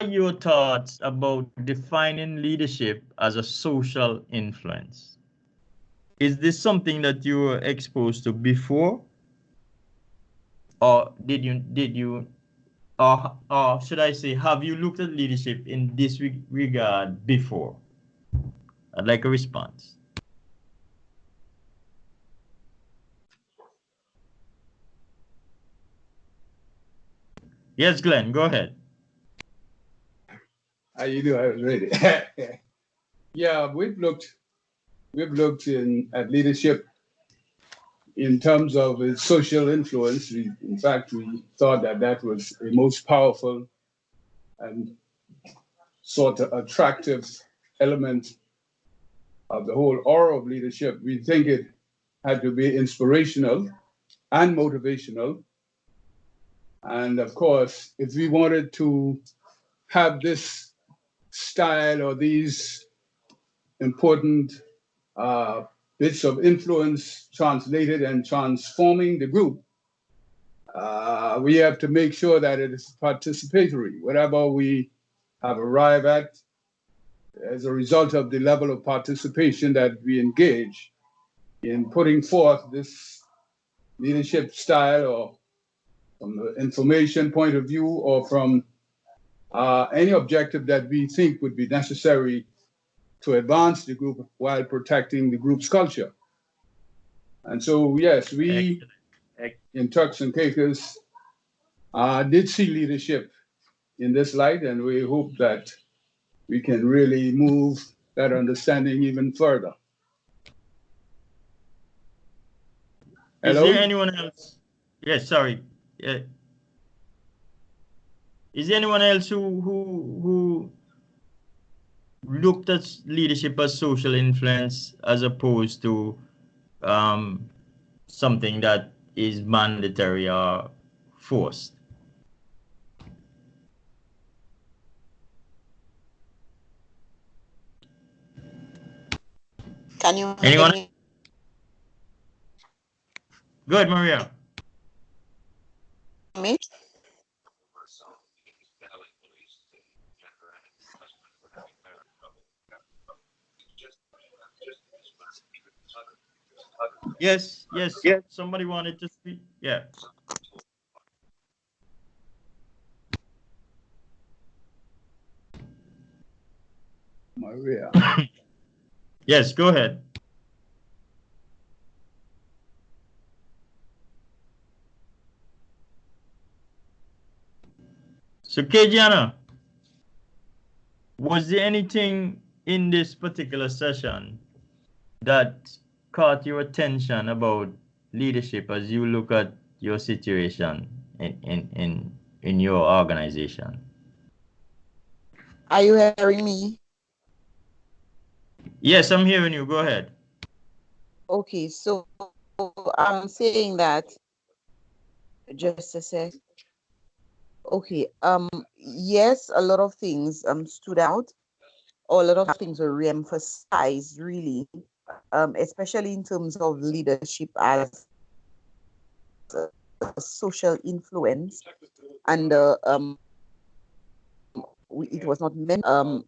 your thoughts about defining leadership as a social influence? Is this something that you were exposed to before? Or or should I say, have you looked at leadership in this regard before? I'd like a response. Yes, Glenn, go ahead. You knew I was ready. Yeah, we've looked at leadership in terms of its social influence. In fact, we thought that was the most powerful and sort of attractive element of the whole aura of leadership. We think it had to be inspirational and motivational. And of course, if we wanted to have this style or these important bits of influence translated and transforming the group, we have to make sure that it is participatory. Whatever we have arrived at as a result of the level of participation that we engage in putting forth this leadership style, or from the information point of view, or from any objective that we think would be necessary to advance the group while protecting the group's culture. And so, yes, we in Turks and Caicos did see leadership in this light, and we hope that we can really move that understanding even further. Hello? Is there anyone else? Yes, sorry. Is there anyone else who looked at leadership as social influence as opposed to something that is mandatory or forced? Can you anyone? Good, Maria. Me? Yes. Somebody wanted to speak. Yeah. Maria. Yes, go ahead. So, Kejiana, was there anything in this particular session that caught your attention about leadership as you look at your situation in your organization? Are you hearing me? Yes, I'm hearing you. Go ahead. Okay, so I'm saying that, just a sec. Okay, yes, a lot of things stood out, or a lot of things were re-emphasized, really, especially in terms of leadership as a social influence. And it was not meant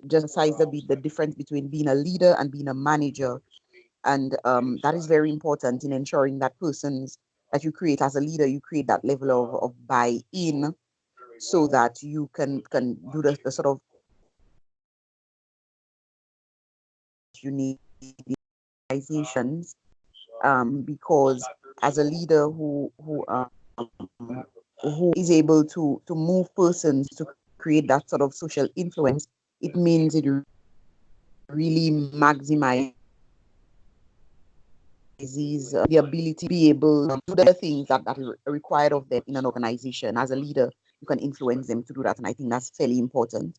just emphasize the difference between being a leader and being a manager. And that is very important in ensuring that persons that you create as a leader, you create that level of buy-in, so that you can do the sort of you need organizations, because as a leader who is able to move persons to create that sort of social influence, it means it really maximizes the ability to be able to do the things that are required of them in an organization. As a leader, you can influence them to do that, and I think that's fairly important.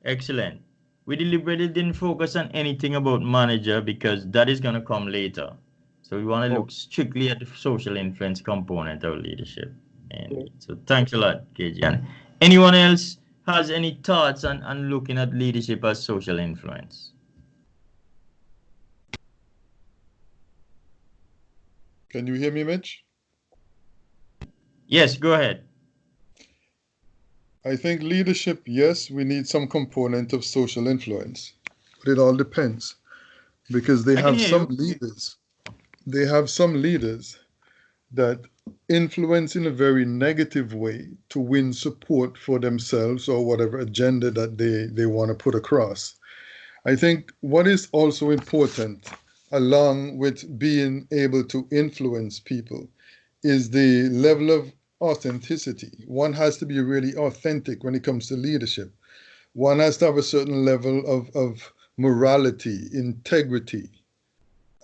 Excellent. We deliberately didn't focus on anything about manager because that is going to come later. So we want to look strictly at the social influence component of leadership. And so thanks a lot, KG. And anyone else has any thoughts on looking at leadership as social influence? Can you hear me, Mitch? Yes, go ahead. I think leadership, yes, we need some component of social influence, but it all depends because I can hear you. they have some leaders that influence in a very negative way to win support for themselves or whatever agenda that they want to put across. I think what is also important, along with being able to influence people, is the level of authenticity. One has to be really authentic when it comes to leadership. One has to have a certain level of morality, integrity,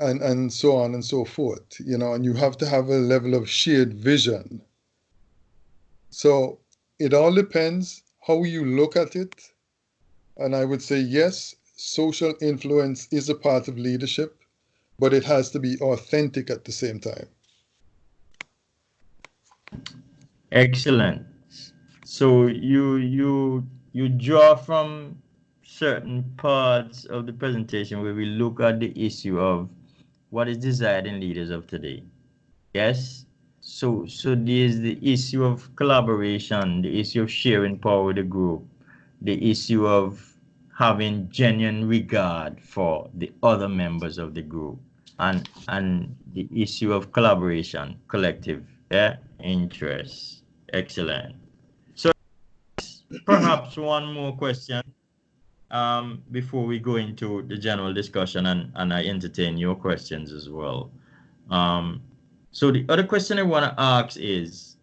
and so on and so forth, and you have to have a level of shared vision. So it all depends how you look at it. And I would say, yes, social influence is a part of leadership, but it has to be authentic at the same time. Excellent. So you draw from certain parts of the presentation where we look at the issue of what is desired in leaders of today. Yes. So there's the issue of collaboration, the issue of sharing power with the group, the issue of having genuine regard for the other members of the group, and the issue of collaboration, collective interests. Excellent. So perhaps one more question before we go into the general discussion, and I entertain your questions as well. So the other question I want to ask is,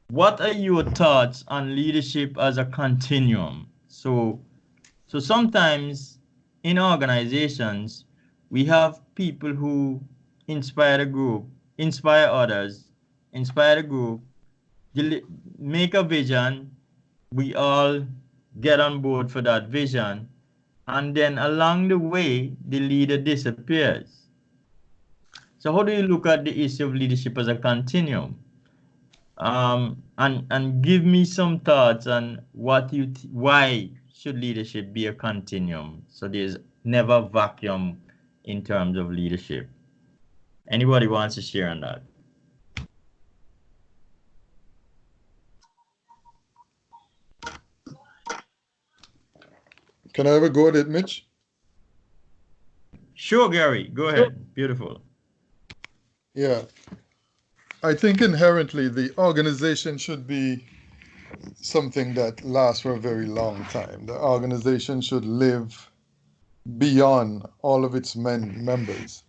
what are your thoughts on leadership as a continuum? So sometimes in organizations, we have people who inspire a group, inspire others, inspire a group, make a vision, we all get on board for that vision, and then along the way, the leader disappears. So how do you look at the issue of leadership as a continuum? And give me some thoughts on why should leadership be a continuum? So there's never vacuum in terms of leadership. Anybody wants to share on that? Can I have a go at it, Mitch? Sure, Gary, go ahead. Beautiful. Yeah. I think inherently the organization should be something that lasts for a very long time. The organization should live beyond all of its members.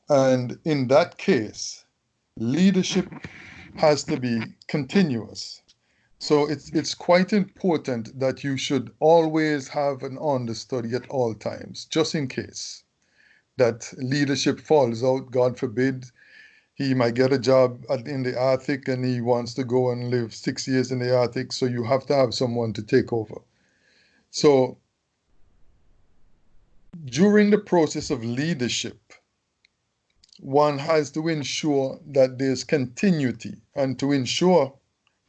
And in that case, leadership has to be continuous. So it's quite important that you should always have an understudy at all times, just in case that leadership falls out. God forbid, he might get a job in the Arctic and he wants to go and live 6 years in the Arctic, so you have to have someone to take over. So during the process of leadership, one has to ensure that there's continuity, and to ensure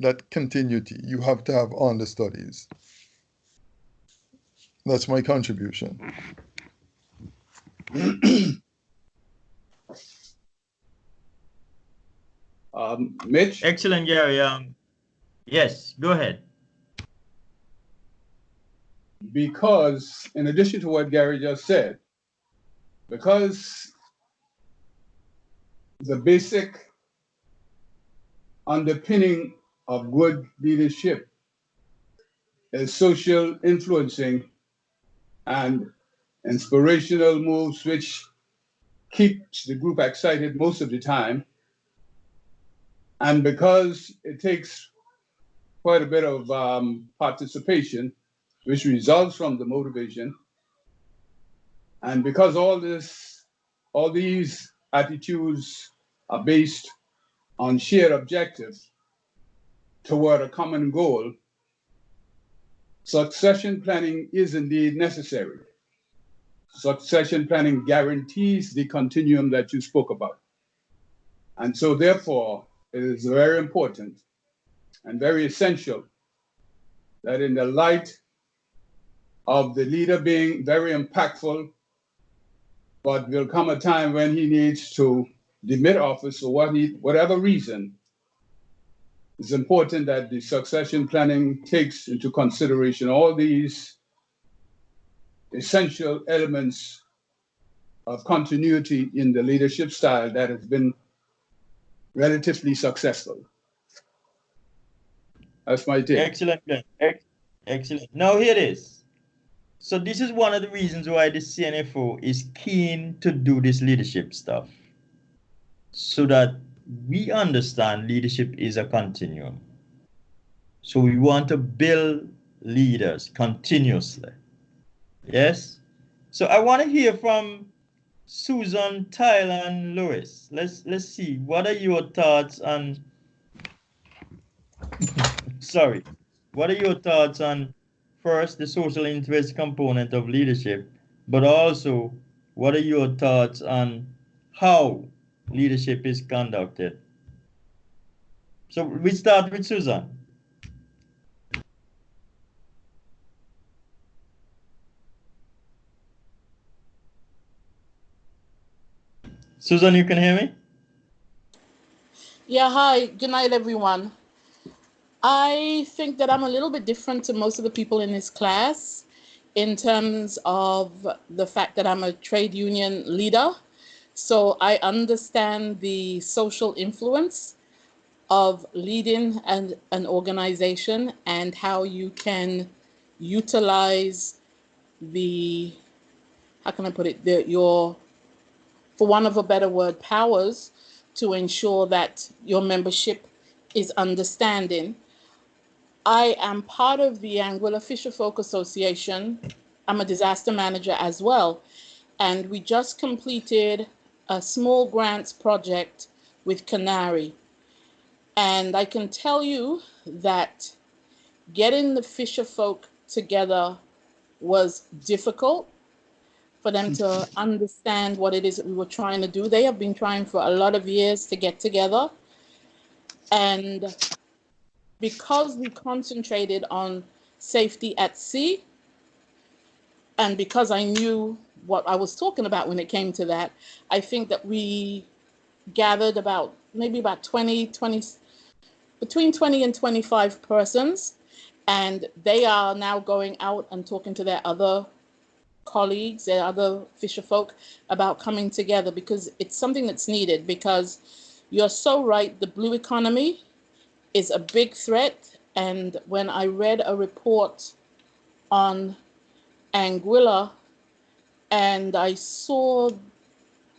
that continuity, you have to have understudies. That's my contribution. Mitch? Excellent, Gary. Yes, go ahead. Because, in addition to what Gary just said, because the basic underpinning of good leadership is social influencing and inspirational moves which keeps the group excited most of the time. And because it takes quite a bit of participation, which results from the motivation, and because all these attitudes are based on shared objectives toward a common goal, succession planning is indeed necessary. Succession planning guarantees the continuum that you spoke about. And so therefore, it is very important and very essential that in the light of the leader being very impactful, but will come a time when he needs to demit office for whatever reason, It's important that the succession planning takes into consideration all these essential elements of continuity in the leadership style that has been relatively successful. That's my take. Excellent, Glenn. Excellent. Now here it is. So this is one of the reasons why the Cnfo is keen to do this leadership stuff, so that we understand leadership is a continuum. So we want to build leaders continuously. Yes? So I want to hear from Susan, Tyler, and Lewis. Let's see. What are your thoughts on sorry. What are your thoughts on first the social interest component of leadership, but also what are your thoughts on how leadership is conducted? So we start with Susan. Susan, you can hear me? Yeah, hi. Good night, everyone. I think that I'm a little bit different to most of the people in this class in terms of the fact that I'm a trade union leader. So I understand the social influence of leading an organization and how you can utilize the, how can I put it, your, for want of a better word, powers to ensure that your membership is understanding. I am part of the Anguilla Fisherfolk Association. I'm a disaster manager as well. And we just completed a small grants project with Canary. And I can tell you that getting the fisherfolk together was difficult for them to understand what it is that we were trying to do. They have been trying for a lot of years to get together. And because we concentrated on safety at sea, and because I knew what I was talking about when it came to that, I think that we gathered about maybe about 20, between 20 and 25 persons, and they are now going out and talking to their other colleagues, their other fisherfolk, about coming together, because it's something that's needed. Because you're so right, the blue economy is a big threat. And when I read a report on Anguilla and I saw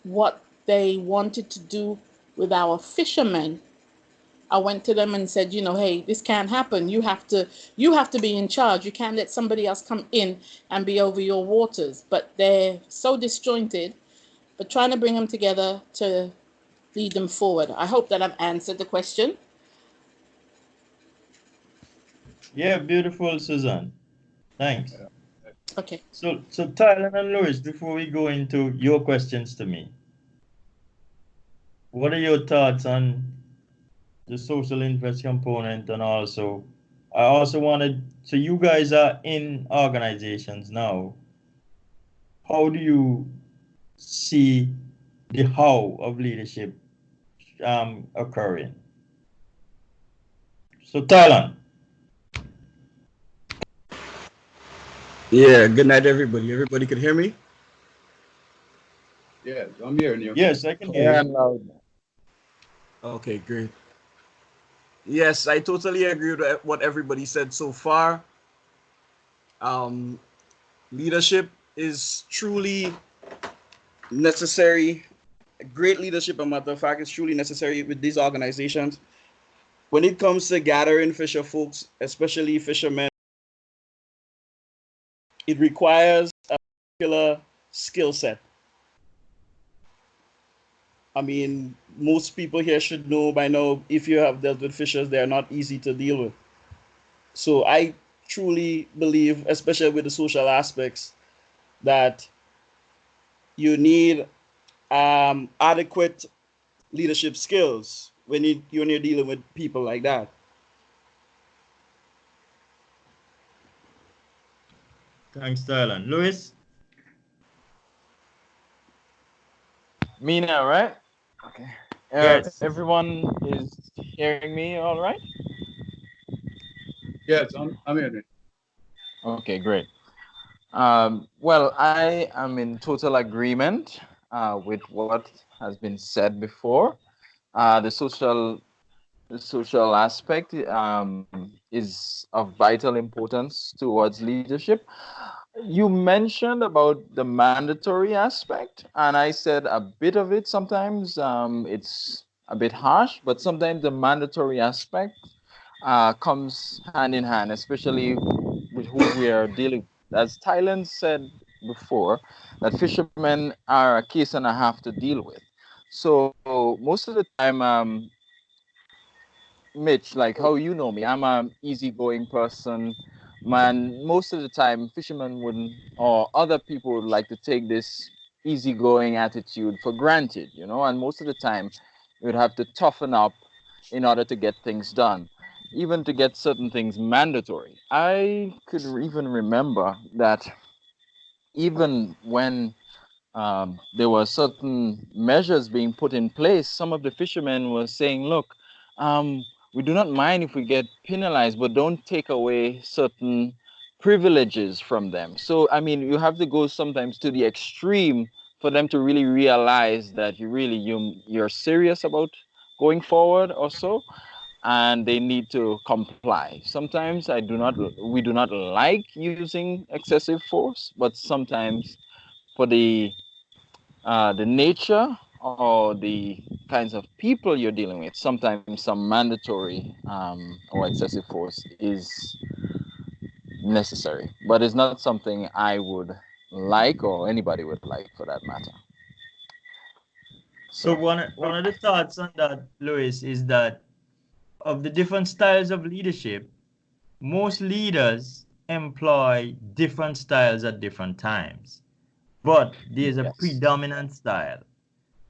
what they wanted to do with our fishermen, I went to them and said, you know, hey, this can't happen. You have to be in charge. You can't let somebody else come in and be over your waters. But they're so disjointed, but trying to bring them together to lead them forward. I hope that I've answered the question. Yeah, beautiful, Susan. Thanks. Okay. So Tyler and Lewis, before we go into your questions to me, what are your thoughts on the social interest component? And also, I also wanted, so you guys are in organizations now. How do you see the how of leadership occurring? So Tyler. Yeah, good night, everybody. Everybody could hear me? Yes, I'm hearing you. Yes, I can hear you. Loud. Okay, great. Yes, I totally agree with what everybody said so far. Leadership is truly necessary. Great leadership, a matter of fact, is truly necessary with these organizations. When it comes to gathering fisher folks, especially fishermen, it requires a particular skill set. I mean, most people here should know by now, if you have dealt with fishers, they're not easy to deal with. So I truly believe, especially with the social aspects, that you need adequate leadership skills when you're dealing with people like that. Thanks, Tyler. Lewis? Me now, right? Okay. Yes. Everyone is hearing me all right? Yes, I'm in it. Okay, great. Well, I am in total agreement with what has been said before. The social aspect is of vital importance towards leadership. You mentioned about the mandatory aspect, and I said a bit of it. Sometimes it's a bit harsh, but sometimes the mandatory aspect comes hand in hand, especially with who we are dealing with. As Thailand said before, that fishermen are a case and a half to deal with. So most of the time, Mitch, like how you know me, I'm a easygoing person. Man, most of the time, fishermen wouldn't, or other people would like to take this easygoing attitude for granted, you know, and most of the time, you would have to toughen up in order to get things done, even to get certain things mandatory. I could even remember that even when there were certain measures being put in place, some of the fishermen were saying, look, we do not mind if we get penalized, but don't take away certain privileges from them. So, I mean, you have to go sometimes to the extreme for them to really realize that you're serious about going forward or so, and they need to comply. Sometimes we do not like using excessive force, but sometimes for the nature or the kinds of people you're dealing with, sometimes some mandatory or excessive force is necessary, but it's not something I would like or anybody would like for that matter. So one of the thoughts on that, Louis, is that of the different styles of leadership, most leaders employ different styles at different times, but there's a Yes. predominant style.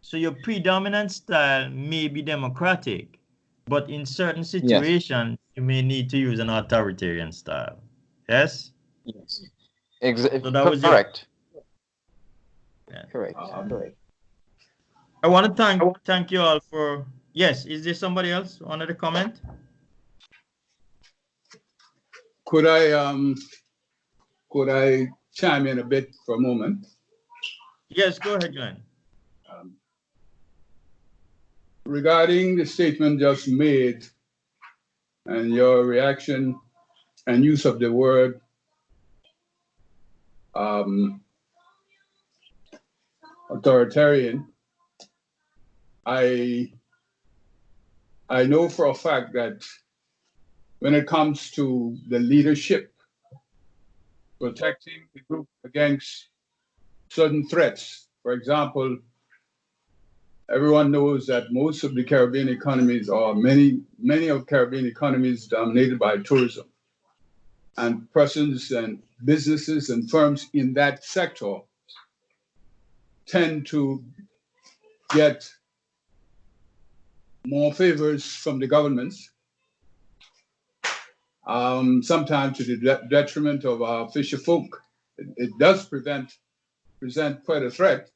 So your predominant style may be democratic, but in certain Yes. situations, you may need to use an authoritarian style. Yes? Yes. So that was your... Correct. Yeah. Correct. Correct. I want to thank you all for... Yes, is there somebody else who wanted to comment? Could I chime in a bit for a moment? Yes, go ahead, Glenn. Regarding the statement just made and your reaction and use of the word authoritarian, I know for a fact that when it comes to the leadership, protecting the group against certain threats, for example, everyone knows that most of the Caribbean economies, or many of Caribbean economies, dominated by tourism. And persons and businesses and firms in that sector tend to get more favors from the governments, sometimes to the detriment of our fisher folk. It does present quite a threat.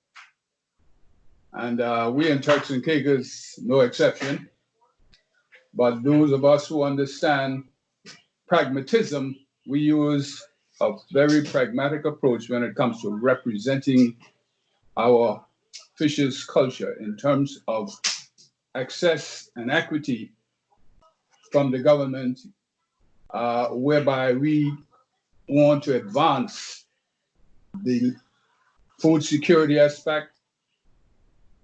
And we in Turks and Caicos, no exception. But those of us who understand pragmatism, we use a very pragmatic approach when it comes to representing our fishers' culture in terms of access and equity from the government, whereby we want to advance the food security aspect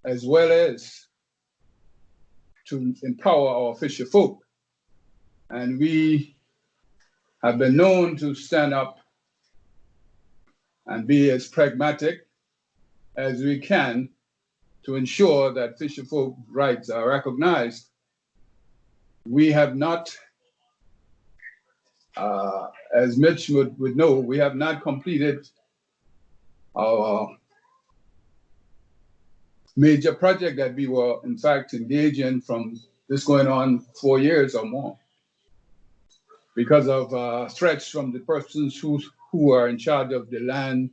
as well as to empower our fisher folk. And we have been known to stand up and be as pragmatic as we can to ensure that fisher folk rights are recognized. We have not, as Mitch would know, we have not completed our major project that we were in fact engaged in from this going on 4 years or more because of threats from the persons who are in charge of the land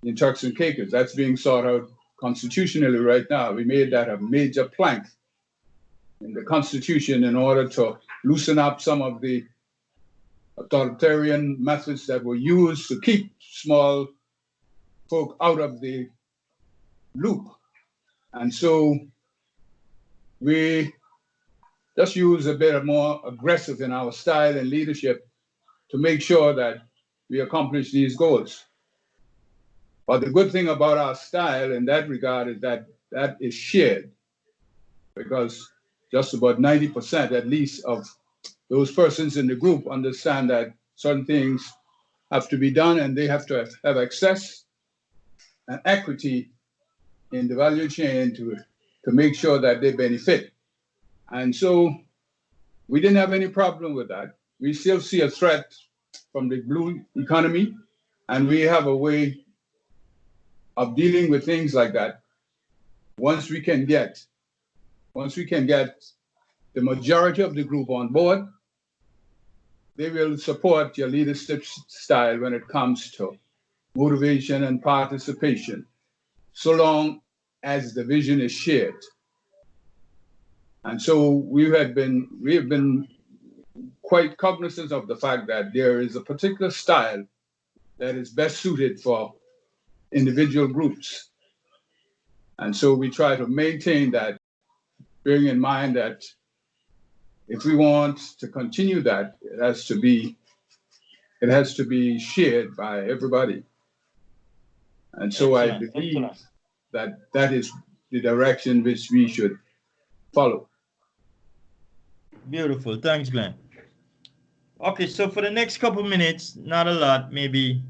in Turks and Caicos. That's being sought out constitutionally right now. We made that a major plank in the Constitution in order to loosen up some of the authoritarian methods that were used to keep small folk out of the loop. And so we just use a bit more aggressive in our style and leadership to make sure that we accomplish these goals. But the good thing about our style in that regard is that that is shared, because just about 90% at least of those persons in the group understand that certain things have to be done and they have to have access and equity in the value chain to make sure that they benefit. And so we didn't have any problem with that. We still see a threat from the blue economy, and we have a way of dealing with things like that. Once we can get the majority of the group on board, they will support your leadership style when it comes to motivation and participation, so long as the vision is shared. And so we have been quite cognizant of the fact that there is a particular style that is best suited for individual groups. And so we try to maintain that, bearing in mind that if we want to continue that, it has to be shared by everybody. And so I believe that that is the direction which we should follow. Beautiful. Thanks, Glenn. Okay, so for the next couple minutes, not a lot, maybe